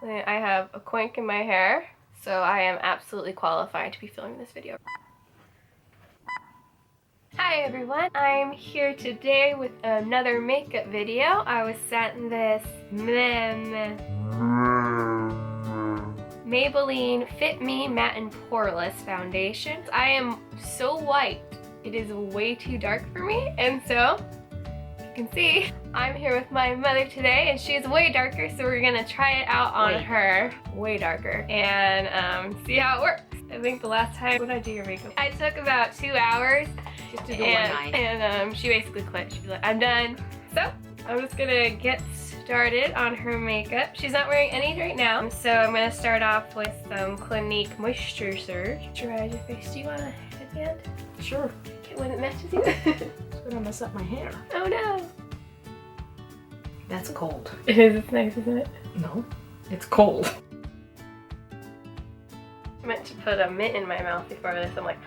I have a quink in my hair, so I am absolutely qualified to be filming this video. Hi everyone, I'm here today with another makeup video. I was sent this Maybelline FITme Matte and Poreless foundation. I am so white, it is way too dark for me, and so you can see I'm here with my mother today, and she's way darker, so we're gonna try it out on her, way darker, and see how it works. I think the last time, when did I do your makeup? I took about 2 hours. Just to do one night. And she basically quit. She's like, I'm done. So I'm just gonna get started on her makeup. She's not wearing any right now, so I'm gonna start off with some Clinique Moisture Surge. Moisturize your face. Do you want a headband? Sure. Get one that matches you. It's gonna mess up my hair. Oh no. That's cold. It is. It's nice, isn't it? No, it's cold. I meant to put a mitt in my mouth before this. I'm like,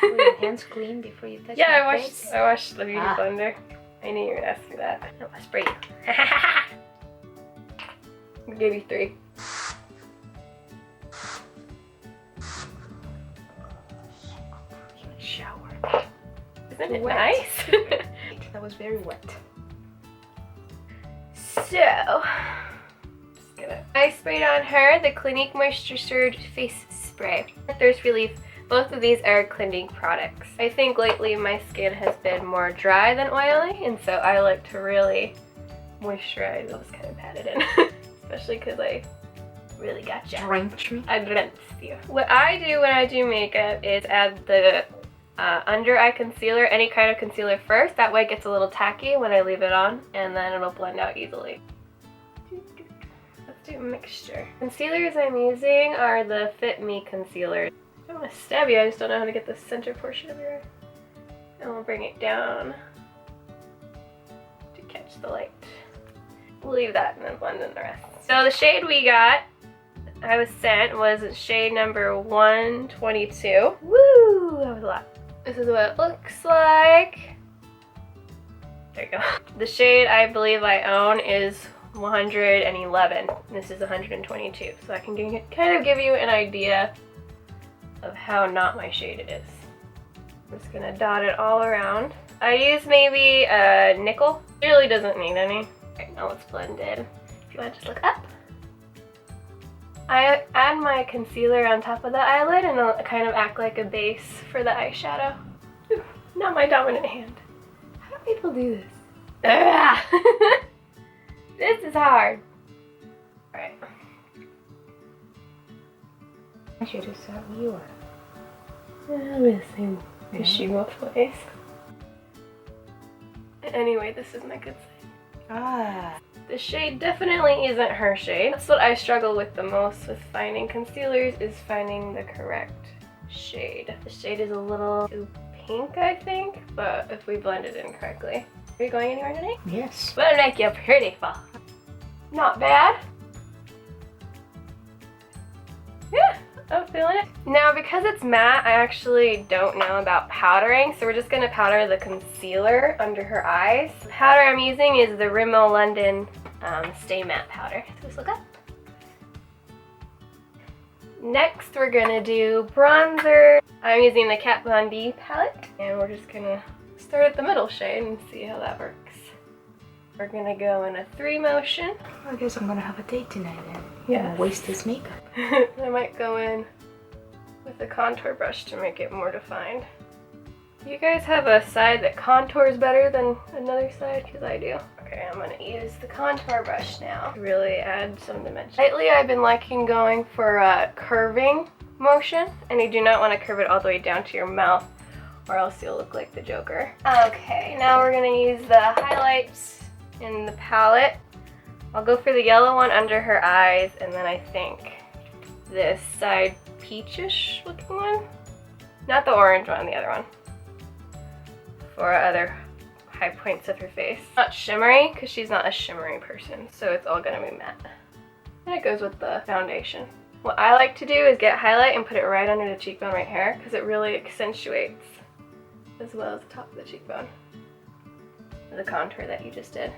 Were your hands clean before you touch yeah, my face? I washed the beauty blender. I knew you were gonna ask me that. No, I sprayed you. I'll give you 3. Shower. Isn't it Wet. nice? That was very wet. So, I sprayed on her the Clinique Moisture Surge Face Spray. Thirst Relief. Both of these are Clinique products. I think lately my skin has been more dry than oily, and so I like to really moisturize. It was kind of patted in, especially because I really got you. Drenched me. I drenched you. What I do when I do makeup is add the under eye concealer, any kind of concealer first. That way it gets a little tacky when I leave it on, and then it'll blend out easily. Let's do a mixture. Concealers I'm using are the FITme concealers. I don't want to stab you, I just don't know how to get the center portion of your eye. And we'll bring it down to catch the light. We'll leave that and then blend in the rest. So the shade we got, I was sent, was shade number 122. Woo! That was a lot. This is what it looks like. There you go. The shade I believe I own is 111. This is 122. So I can kind of give you an idea of how not my shade it is. I'm just gonna dot it all around. I use maybe a nickel. It really doesn't need any. Okay, now let's blend in. If you want to just look up. I add my concealer on top of the eyelid and it'll kind of act like a base for the eyeshadow. Ooh, not my dominant hand. How do people do this? Ah! This is hard. Alright. I should have said where you are. I'm the same issue both ways. Anyway, this is my good side. Ah. The shade definitely isn't her shade. That's what I struggle with the most with finding concealers, is finding the correct shade. The shade is a little too pink, I think, but if we blend it in correctly. Are you going anywhere today? Yes. Better make you beautiful. Not bad. Yeah, I'm feeling it. Now, because it's matte, I actually don't know about powdering, so we're just gonna powder the concealer under her eyes. The powder I'm using is the Rimmel London Stay Matte Powder. So just look up. Next, we're gonna do bronzer. I'm using the Kat Von D palette, and we're just gonna start at the middle shade and see how that works. We're gonna go in a 3 motion. I guess I'm gonna have a date tonight then. Yeah. Waste this makeup. I might go in with a contour brush to make it more defined. Do you guys have a side that contours better than another side? Because I do. Okay, I'm gonna use the contour brush now to really add some dimension. Lately, I've been liking going for a curving motion, and you do not want to curve it all the way down to your mouth, or else you'll look like the Joker. Okay, now we're gonna use the highlights in the palette. I'll go for the yellow one under her eyes, and then I think this side peachish looking one. Not the orange one, the other one. For other high points of her face. Not shimmery, because she's not a shimmery person, so it's all gonna be matte. And it goes with the foundation. What I like to do is get highlight and put it right under the cheekbone right here, because it really accentuates as well as the top of the cheekbone. The contour that you just did.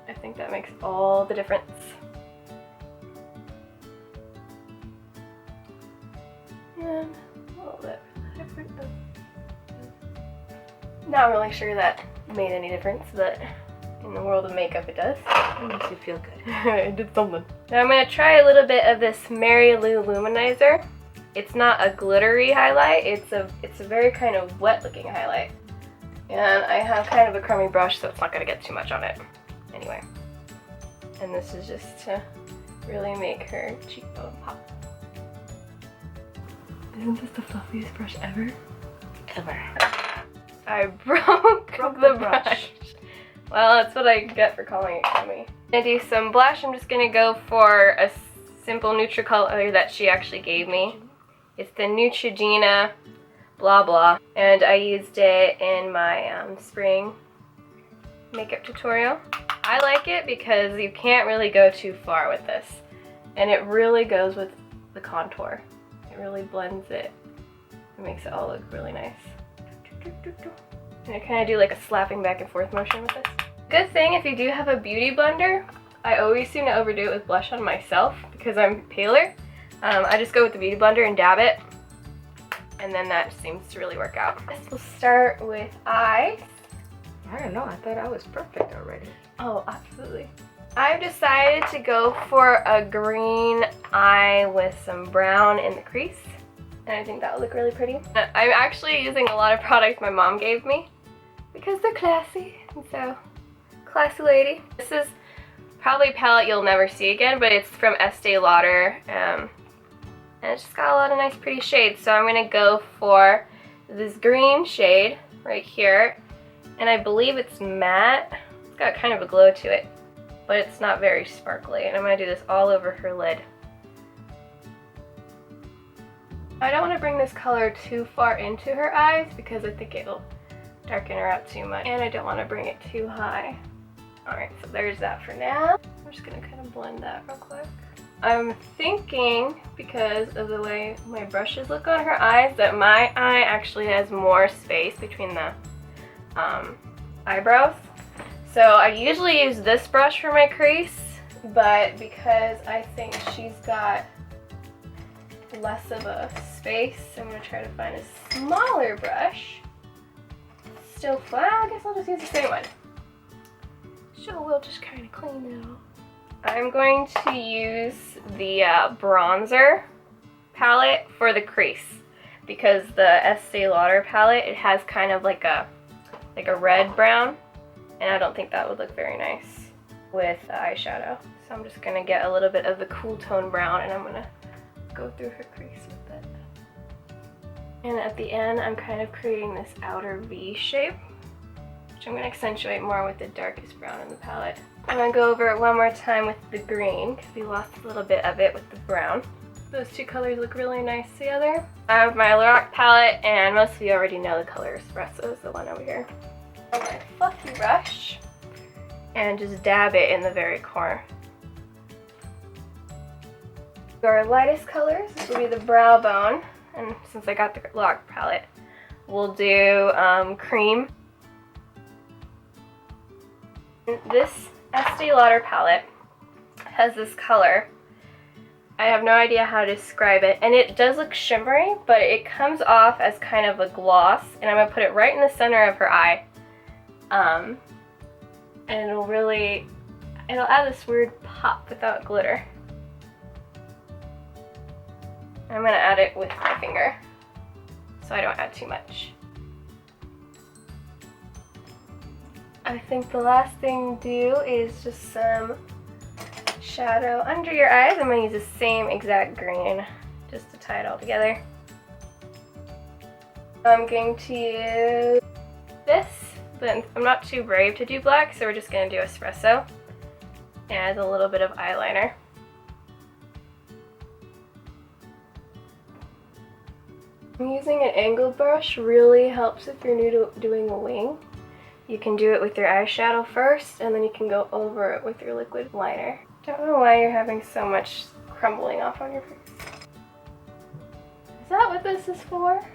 I think that makes all the difference. And a little bit. Not really sure that made any difference, but in the world of makeup it does. It makes you feel good. It did something. Now I'm going to try a little bit of this Lue Luminizer. It's not a glittery highlight, it's a very kind of wet looking highlight. And I have kind of a crummy brush, so it's not going to get too much on it. Anyway. And this is just to really make her cheekbone pop. Isn't this the fluffiest brush ever? Ever. I broke the brush. Well, that's what I get for calling it crummy. I'm gonna do some blush. I'm just gonna go for a simple neutral color that she actually gave me. It's the Neutrogena blah blah, and I used it in my spring makeup tutorial. I like it because you can't really go too far with this, and it really goes with the contour. It really blends it. It makes it all look really nice. And I kind of do like a slapping back and forth motion with this. Good thing if you do have a beauty blender, I always seem to overdo it with blush on myself because I'm paler. I just go with the beauty blender and dab it, and then that seems to really work out. This will start with eyes. I don't know, I thought I was perfect already. Oh, absolutely. I've decided to go for a green eye with some brown in the crease, and I think that will look really pretty. I'm actually using a lot of products my mom gave me because they're classy, and so, classy lady. This is probably a palette you'll never see again, but it's from Este Lauder, and it's just got a lot of nice pretty shades. So I'm gonna go for this green shade right here, and I believe it's matte. It's got kind of a glow to it, but it's not very sparkly, and I'm going to do this all over her lid. I don't want to bring this color too far into her eyes because I think it'll darken her out too much, and I don't want to bring it too high. Alright, so there's that for now. I'm just going to kind of blend that real quick. I'm thinking, because of the way my brushes look on her eyes, that my eye actually has more space between the eyebrows. So I usually use this brush for my crease, but because I think she's got less of a space, I'm going to try to find a smaller brush. Still flat, I guess I'll just use the same one. So we'll just kind of clean it out. I'm going to use the bronzer palette for the crease because the Este Lauder palette, it has kind of like a red brown, and I don't think that would look very nice with the eyeshadow. So I'm just going to get a little bit of the cool tone brown, and I'm going to go through her crease with it. And at the end, I'm kind of creating this outer V shape, which I'm going to accentuate more with the darkest brown in the palette. I'm going to go over it one more time with the green, because we lost a little bit of it with the brown. Those two colors look really nice together. I have my Lorac palette, and most of you already know the color Espresso is the one over here. My fluffy brush, and just dab it in the very corner. Our lightest colors, this will be the brow bone, and since I got the Lorac palette, we'll do cream. This Este Lauder palette has this color. I have no idea how to describe it, and it does look shimmery, but it comes off as kind of a gloss, and I'm going to put it right in the center of her eye. And it'll add this weird pop without glitter. I'm going to add it with my finger, so I don't add too much. I think the last thing to do is just some shadow under your eyes. I'm going to use the same exact green just to tie it all together. I'm going to use this, but I'm not too brave to do black, so we're just going to do Espresso and a little bit of eyeliner. Using an angled brush really helps if you're new to doing a wing. You can do it with your eyeshadow first, and then you can go over it with your liquid liner. Don't know why you're having so much crumbling off on your face. Is that what this is for?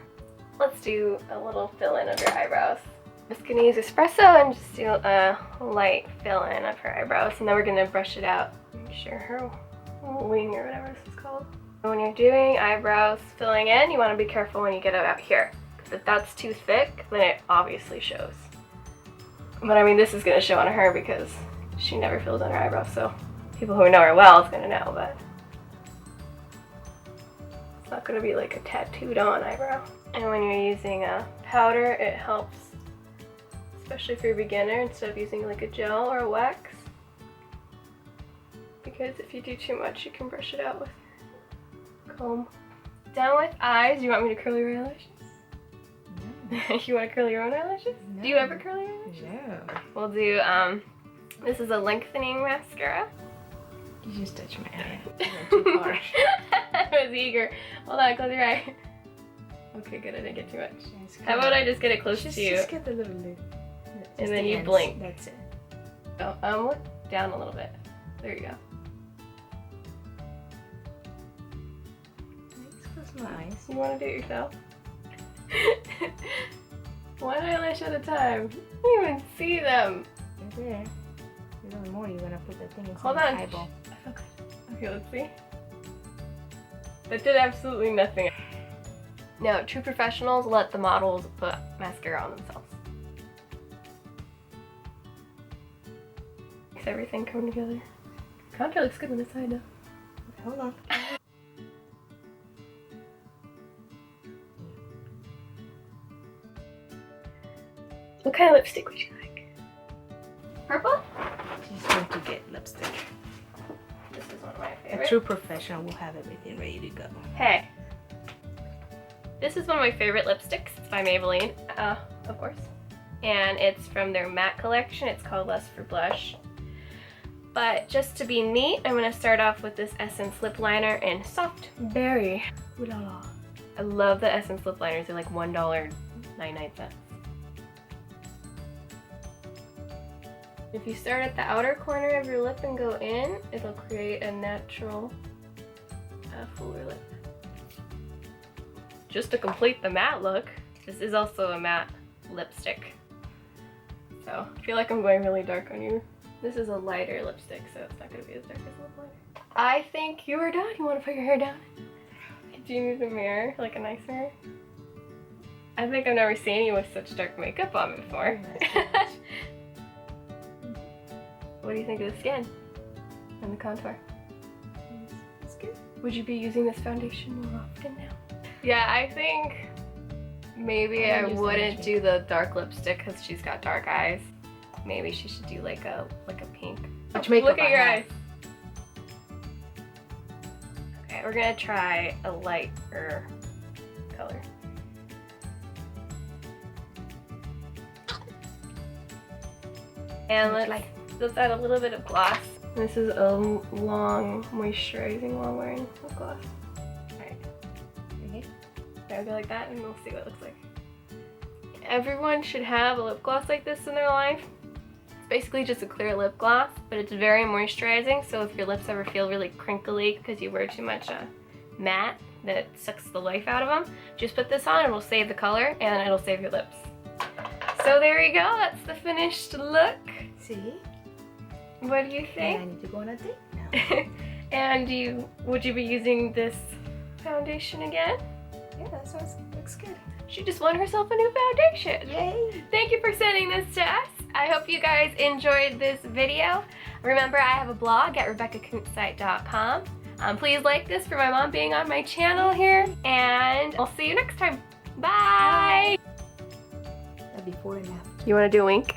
Let's do a little fill-in of your eyebrows. I'm just gonna use Espresso and just do a light fill-in of her eyebrows, and then we're gonna brush it out. Make sure her wing or whatever this is called When you're doing eyebrows filling in, you want to be careful when you get it out here. If that's too thick, then it obviously shows. But I mean, this is going to show on her because she never fills in her eyebrows, so people who know her well is going to know, but it's not going to be like a tattooed on eyebrow. And when you're using a powder, it helps, especially if you're a beginner, instead of using like a gel or a wax. Because if you do too much, you can brush it out with your comb. Done with eyes. You want me to curl your eyelashes? No. You want to curl your own eyelashes? No. Do you ever curl your eyelashes? No. We'll do, this is a lengthening mascara. You just touched my eye. Too far. I was eager. Hold on, close your eye. Okay, good. I didn't get too much. How about I just get it close to you? Just get the little lid. And then you blink. That's it. Oh, look down a little bit. There you go. Close my eyes. You want to do it yourself? One eyelash at a time. You don't even see them. They're there. A little more, you're gonna put the thing inside Hold the on. eyeball. Okay, let's see. That did absolutely nothing. No, true professionals let the models put mascara on themselves. Makes everything come together. Contour looks good on this side though. Hold on. What kind of lipstick would you like? Purple? She's going to get lipstick. This is one of my A favorites. true professional will have everything ready to go. Hey. This is one of my favorite lipsticks. It's by Maybelline, of course. And it's from their matte collection. It's called Lust for Blush. But just to be neat, I'm going to start off with this Essence lip liner in Soft Berry. Ooh la la. I love the Essence lip liners. They're like $1.99. If you start at the outer corner of your lip and go in, it'll create a natural fuller lip. Just to complete the matte look, this is also a matte lipstick. So I feel like I'm going really dark on you. This is a lighter lipstick, so it's not going to be as dark as the lip liner. I think you are done. You want to put your hair down? Do you need a mirror? Like a nice mirror? I think I've never seen you with such dark makeup on before. What do you think of the skin and the contour? It's good. Would you be using this foundation more often now? Yeah, I think maybe I wouldn't do the dark lipstick because she's got dark eyes. Maybe she should do like a pink. Much makeup. Look at your eyes. Okay, we're gonna try a lighter color. And let's add a little bit of gloss. This is a long moisturizing while wearing lip gloss. Alright. Okay. I'll go like that and we'll see what it looks like. Everyone should have a lip gloss like this in their life. It's basically just a clear lip gloss, but it's very moisturizing, so if your lips ever feel really crinkly because you wear too much matte that sucks the life out of them, just put this on and it'll save the color and it'll save your lips. So there you go, that's the finished look. See? What do you think? And I need to go on a date now. And would you be using this foundation again? Yeah, that looks good. She just won herself a new foundation. Yay! Thank you for sending this to us. I hope you guys enjoyed this video. Remember, I have a blog at RebeccaKuntzsite.com. Please like this for my mom being on my channel here, and I'll see you next time. Bye! Before and after. You want to do a wink?